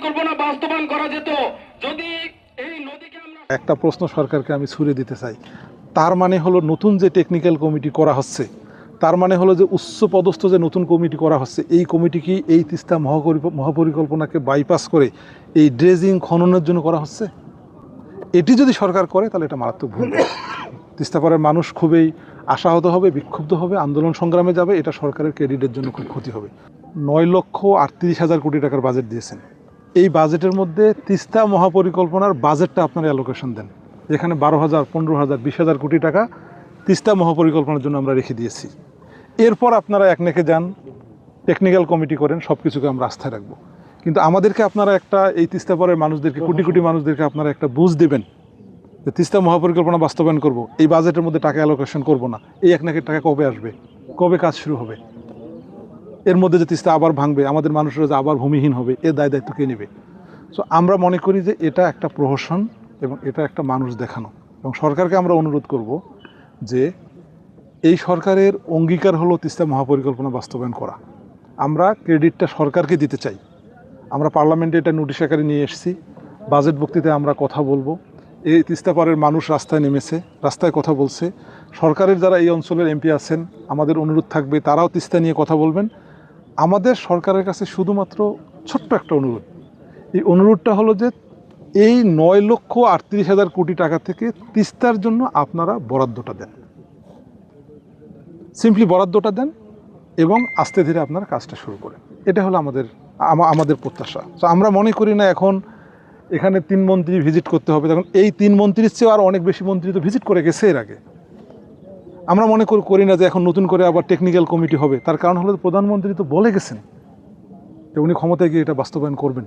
পরিকল্পনা বাস্তবায়ন করা যেত যদি এই নদীকে আমরা একটা প্রশ্ন সরকারকে আমি ছুড়ে দিতে চাই। তার মানে হলো নতুন যে টেকনিক্যাল কমিটি করা হচ্ছে, তার মানে হলো যে উচ্চ পদস্থ যে নতুন কমিটি করা হচ্ছে, এই কমিটি কি এই তিস্তা মহাপরিকল্পনাকে বাইপাস করে এই ড্রেজিং খননের জন্য করা হচ্ছে? এটি যদি সরকার করে তাহলে এটা মারাত্মক ভুল। তিস্তাপাড়ের মানুষ খুবই আশাহত হবে, বিক্ষুব্ধ হবে, আন্দোলন সংগ্রামে যাবে। এটা সরকারের ক্রেডিটের জন্য খুব ক্ষতি হবে। 9,38,000 কোটি টাকার বাজেট দিয়েছেন। এই বাজেটের মধ্যে তিস্তা মহাপরিকল্পনার বাজেটটা আপনারা অ্যালোকেশন দেন। এখানে 12,000, 15,000, 20,000 কোটি টাকা তিস্তা মহাপরিকল্পনার জন্য আমরা রেখে দিয়েছি। এরপর আপনারা একনেকে যান, টেকনিক্যাল কমিটি করেন, সব কিছুকে আমরা আস্থায় রাখবো। কিন্তু আমাদেরকে আপনারা একটা এই তিস্তাপাড়ের মানুষদেরকে, কোটি কোটি মানুষদেরকে আপনারা একটা বুঝ দেবেন যে তিস্তা মহাপরিকল্পনা বাস্তবায়ন করব, এই বাজেটের মধ্যে টাকা অ্যালোকেশন করব না। এই একনেকের টাকা কবে আসবে? কবে কাজ শুরু হবে? এর মধ্যে যে তিস্তা আবার ভাঙবে, আমাদের মানুষরা যে আবার ভূমিহীন হবে, এর দায়িত্ব কে নেবে? সো আমরা মনে করি যে এটা একটা প্রহসন এবং এটা একটা মানুষ দেখানো। এবং সরকারকে আমরা অনুরোধ করব যে এই সরকারের অঙ্গীকার হলো তিস্তা মহাপরিকল্পনা বাস্তবায়ন করা। আমরা ক্রেডিটটা সরকারকে দিতে চাই। আমরা পার্লামেন্টে এটা নোটিশ আকারে নিয়ে এসেছি। বাজেট বক্তৃতায় আমরা কথা বলবো। এই তিস্তাপাড়ের মানুষ রাস্তায় নেমেছে, রাস্তায় কথা বলছে। সরকারের যারা এই অঞ্চলের এমপি আছেন, আমাদের অনুরোধ থাকবে তারাও তিস্তা নিয়ে কথা বলবেন। আমাদের সরকারের কাছে শুধুমাত্র ছোট্ট একটা অনুরোধ। এই অনুরোধটা হলো যে এই 9,38,000 কোটি টাকা থেকে তিস্তার জন্য আপনারা বরাদ্দটা দেন, সিম্পলি বরাদ্দটা দেন এবং আস্তে ধীরে আপনারা কাজটা শুরু করেন। এটা হলো আমাদের প্রত্যাশা। তো আমরা মনে করি না এখন এখানে 3 মন্ত্রী ভিজিট করতে হবে। তখন এই 3 মন্ত্রীর চেয়েও আর অনেক বেশি মন্ত্রী তো ভিজিট করে গেছে এর আগে। আমরা মনে করি না যে এখন নতুন করে আবার টেকনিক্যাল কমিটি হবে। তার কারণ হলো প্রধানমন্ত্রী তো বলে গেছেন যে উনি ক্ষমতায় গিয়ে এটা বাস্তবায়ন করবেন।